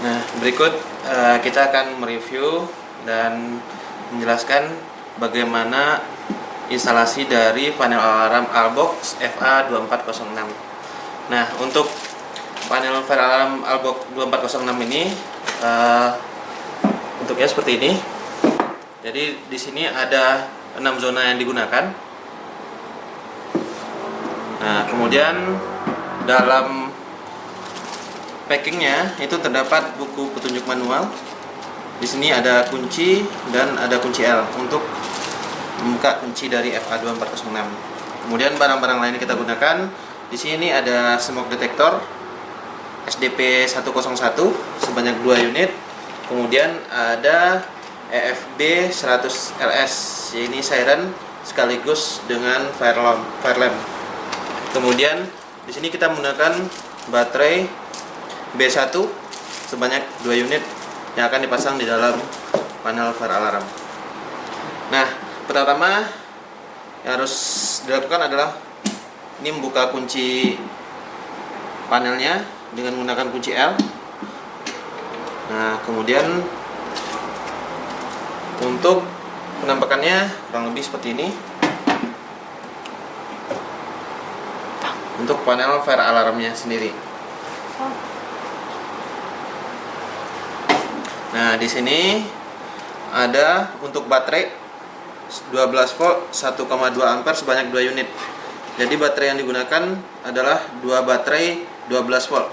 Nah, berikut kita akan mereview dan menjelaskan bagaimana instalasi dari panel alarm Albox FA2406. Nah, untuk panel fire alarm Albox 2406 ini bentuknya seperti ini. Jadi di sini ada 6 zona yang digunakan. Nah, kemudian dalam packingnya itu terdapat buku petunjuk manual. Di sini ada kunci dan ada kunci L untuk membuka kunci dari FA2406. Kemudian barang-barang lain yang kita gunakan di sini ada smoke detector SDP 101 sebanyak 2 unit. Kemudian ada EFB 100 LS, ini siren sekaligus dengan fire lamp. Kemudian di sini kita menggunakan baterai B1 sebanyak 2 unit yang akan dipasang di dalam panel fire alarm. Nah, pertama yang harus dilakukan adalah ini membuka kunci panelnya dengan menggunakan kunci L. Nah, kemudian untuk penampakannya kurang lebih seperti ini. Untuk panel fire alarmnya sendiri. Nah, di sini ada untuk baterai 12 volt 1,2 ampere sebanyak 2 unit. Jadi baterai yang digunakan adalah 2 baterai 12 volt.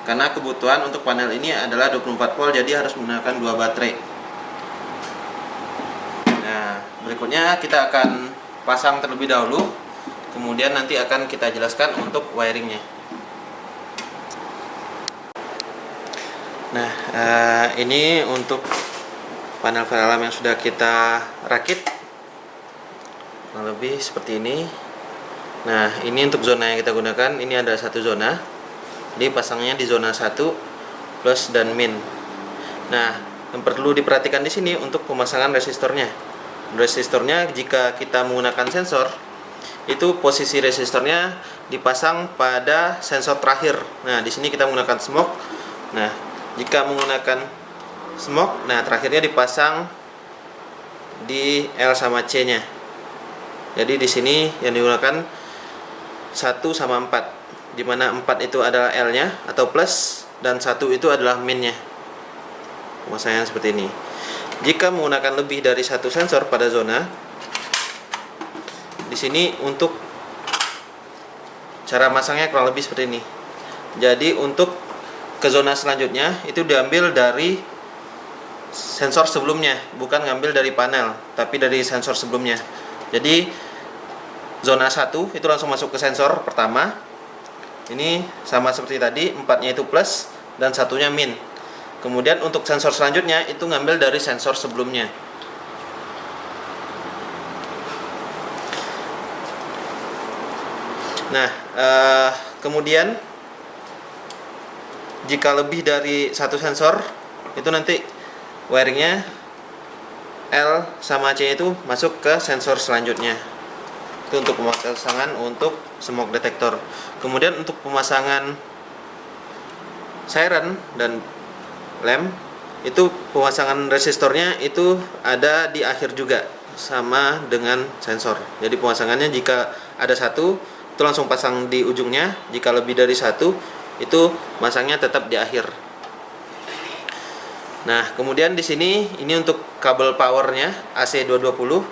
Karena kebutuhan untuk panel ini adalah 24 volt, jadi harus menggunakan 2 baterai. Nah, berikutnya kita akan pasang terlebih dahulu. Kemudian nanti akan kita jelaskan untuk wiringnya. Nah, ini untuk panel fire alarm yang sudah kita rakit, kurang lebih seperti ini. Nah, ini untuk zona yang kita gunakan. Ini ada satu zona, jadi pasangnya di zona 1 plus dan min. Nah, yang perlu diperhatikan di sini untuk pemasangan resistornya. Resistornya jika kita menggunakan sensor, itu posisi resistornya dipasang pada sensor terakhir. Nah, di sini kita menggunakan smoke. Nah, jika menggunakan smoke, nah terakhirnya dipasang di L sama C-nya. Jadi di sini yang digunakan 1 sama 4, di mana 4 itu adalah L-nya atau plus dan 1 itu adalah min-nya. Pemasangan seperti ini. Jika menggunakan lebih dari satu sensor pada zona, di sini untuk cara masangnya kurang lebih seperti ini. Jadi untuk ke zona selanjutnya itu diambil dari sensor sebelumnya, bukan ngambil dari panel, tapi dari sensor sebelumnya. Jadi zona 1 itu langsung masuk ke sensor pertama. Ini sama seperti tadi, 4-nya itu plus dan 1-nya min. Kemudian untuk sensor selanjutnya itu ngambil dari sensor sebelumnya. Nah, kemudian jika lebih dari satu sensor, itu nanti wiringnya L sama C itu masuk ke sensor selanjutnya. Itu untuk pemasangan untuk smoke detector. Kemudian untuk pemasangan siren dan lamp, itu pemasangan resistornya itu ada di akhir juga, sama dengan sensor. Jadi pemasangannya jika ada satu itu langsung pasang di ujungnya, jika lebih dari satu itu masangnya tetap di akhir. Nah, kemudian di sini ini untuk kabel powernya AC 220,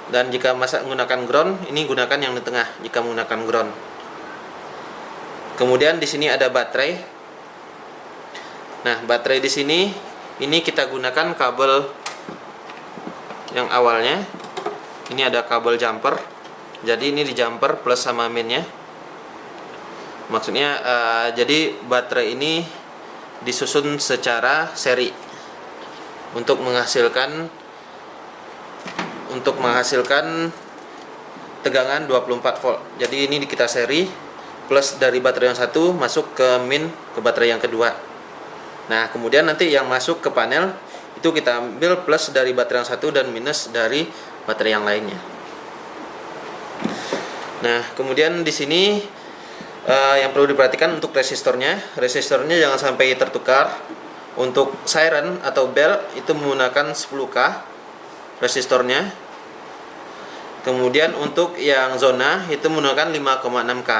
dan jika menggunakan ground, ini gunakan yang di tengah jika menggunakan ground. Kemudian di sini ada baterai. Nah, baterai di sini ini kita gunakan kabel yang awalnya. Ini ada kabel jumper. Jadi ini di jumper plus sama minnya. Maksudnya jadi baterai ini disusun secara seri untuk menghasilkan tegangan 24 volt. Jadi ini kita seri, plus dari baterai yang satu masuk ke min ke baterai yang kedua. Nah, kemudian nanti yang masuk ke panel itu kita ambil plus dari baterai yang satu dan minus dari baterai yang lainnya. Nah, kemudian di sini Yang perlu diperhatikan untuk resistornya jangan sampai tertukar. Untuk siren atau bell itu menggunakan 10K resistornya. Kemudian untuk yang zona itu menggunakan 5,6K.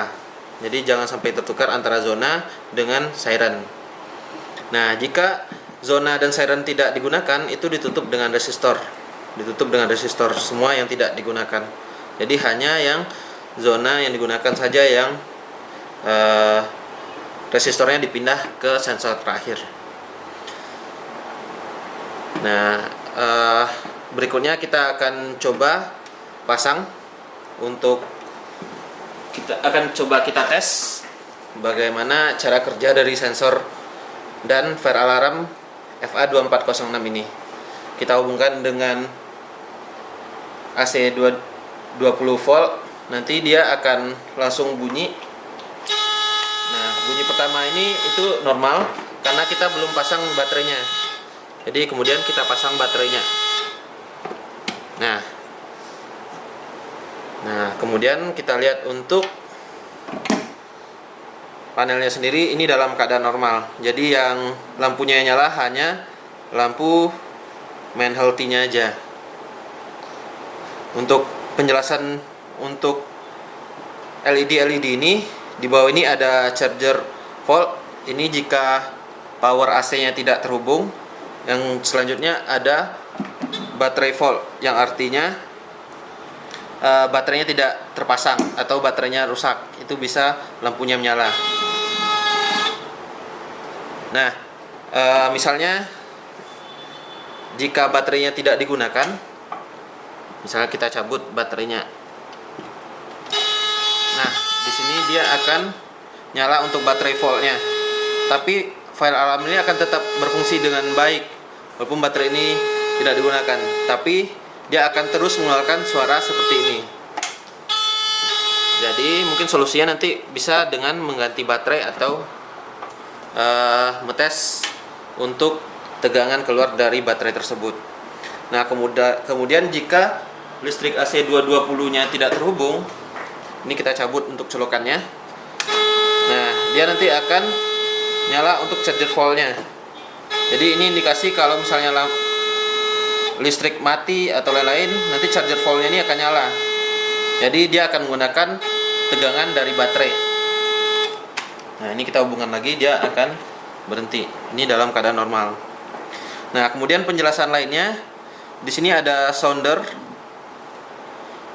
Jadi jangan sampai tertukar antara zona dengan siren. Nah, jika zona dan siren tidak digunakan, itu ditutup dengan resistor. Semua yang tidak digunakan. Jadi hanya yang zona yang digunakan saja yang resistornya dipindah ke sensor terakhir. Nah, berikutnya kita akan coba pasang. Kita tes bagaimana cara kerja dari sensor dan fire alarm FA2406 ini. Kita hubungkan dengan AC 20 volt, nanti dia akan langsung bunyi. Nah, bunyi pertama ini itu normal karena kita belum pasang baterainya. Jadi kemudian kita pasang baterainya. Nah, kemudian kita lihat untuk panelnya sendiri ini dalam keadaan normal. Jadi yang lampunya yang nyala hanya lampu main healthy-nya aja. Untuk penjelasan untuk LED ini, di bawah ini ada charger volt. Ini jika power AC-nya tidak terhubung. Yang selanjutnya ada baterai volt, yang artinya baterainya tidak terpasang atau baterainya rusak. Itu bisa lampunya menyala. Nah, misalnya jika baterainya tidak digunakan, misalnya kita cabut baterainya. Nah, di sini dia akan nyala untuk baterai voltnya. Tapi fire alarm ini akan tetap berfungsi dengan baik walaupun baterai ini tidak digunakan. Tapi dia akan terus mengeluarkan suara seperti ini. Jadi mungkin solusinya nanti bisa dengan mengganti baterai atau metes untuk tegangan keluar dari baterai tersebut. Nah, kemudian jika listrik AC 220-nya tidak terhubung, ini kita cabut untuk colokannya. Nah, dia nanti akan nyala untuk charger voltnya. Jadi ini indikasi kalau misalnya listrik mati atau lain-lain, nanti charger voltnya ini akan nyala. Jadi dia akan menggunakan tegangan dari baterai. Nah, ini kita hubungkan lagi, dia akan berhenti. Ini dalam keadaan normal. Nah, kemudian penjelasan lainnya, di sini ada sounder.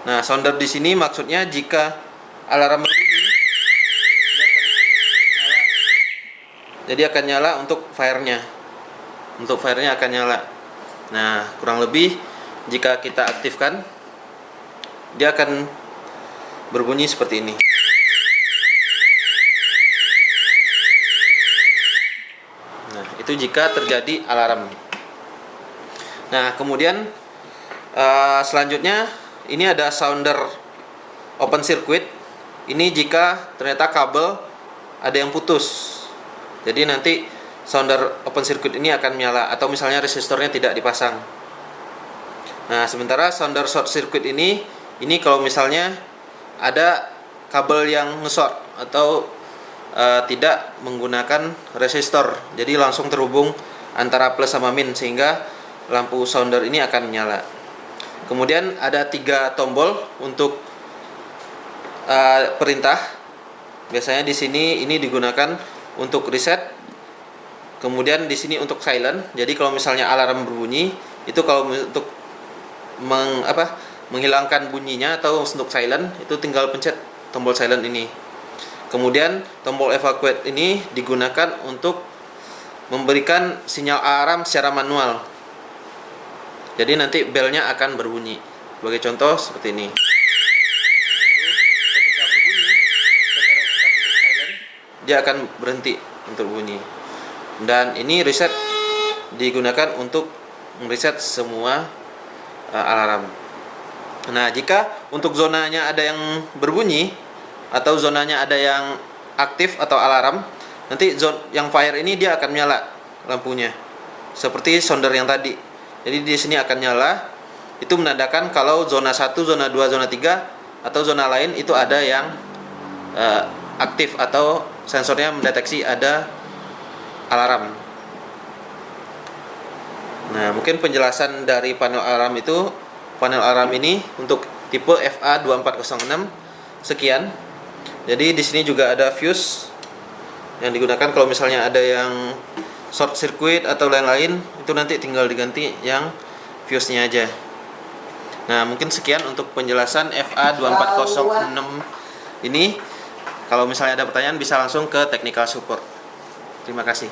Nah, sounder di sini maksudnya jika alarm berbunyi, dia akan nyala. Jadi akan nyala untuk fire-nya. Untuk fire-nya akan nyala. Nah, kurang lebih jika kita aktifkan, dia akan berbunyi seperti ini. Nah, itu jika terjadi alarm. Nah, kemudian selanjutnya ini ada sounder open circuit. Ini jika ternyata kabel ada yang putus. Jadi nanti sounder open circuit ini akan menyala atau misalnya resistornya tidak dipasang. Nah, sementara sounder short circuit ini kalau misalnya ada kabel yang nge-short atau tidak menggunakan resistor. Jadi langsung terhubung antara plus sama min sehingga lampu sounder ini akan menyala. Kemudian ada 3 tombol untuk perintah. Biasanya di sini ini digunakan untuk reset. Kemudian di sini untuk silent. Jadi kalau misalnya alarm berbunyi, itu kalau untuk menghilangkan bunyinya atau untuk silent, itu tinggal pencet tombol silent ini. Kemudian tombol evacuate ini digunakan untuk memberikan sinyal alarm secara manual. Jadi nanti belnya akan berbunyi. Sebagai contoh seperti ini. Nah, itu ketika berbunyi, kita pencet silent, dia akan berhenti untuk bunyi. Dan ini reset digunakan untuk mereset semua alarm. Nah, jika untuk zonanya ada yang berbunyi atau zonanya ada yang aktif atau alarm, nanti yang fire ini dia akan nyala lampunya. Seperti sounder yang tadi. Jadi di sini akan nyala. Itu menandakan kalau zona 1, zona 2, zona 3 atau zona lain itu ada yang aktif atau sensornya mendeteksi ada alarm. Nah, mungkin penjelasan dari panel alarm itu, panel alarm ini untuk tipe FA2406 sekian. Jadi di sini juga ada fuse yang digunakan kalau misalnya ada yang short circuit atau lain-lain, itu nanti tinggal diganti yang fuse-nya aja. Nah, mungkin sekian untuk penjelasan FA2406 ini. Kalau misalnya ada pertanyaan bisa langsung ke technical support. Terima kasih.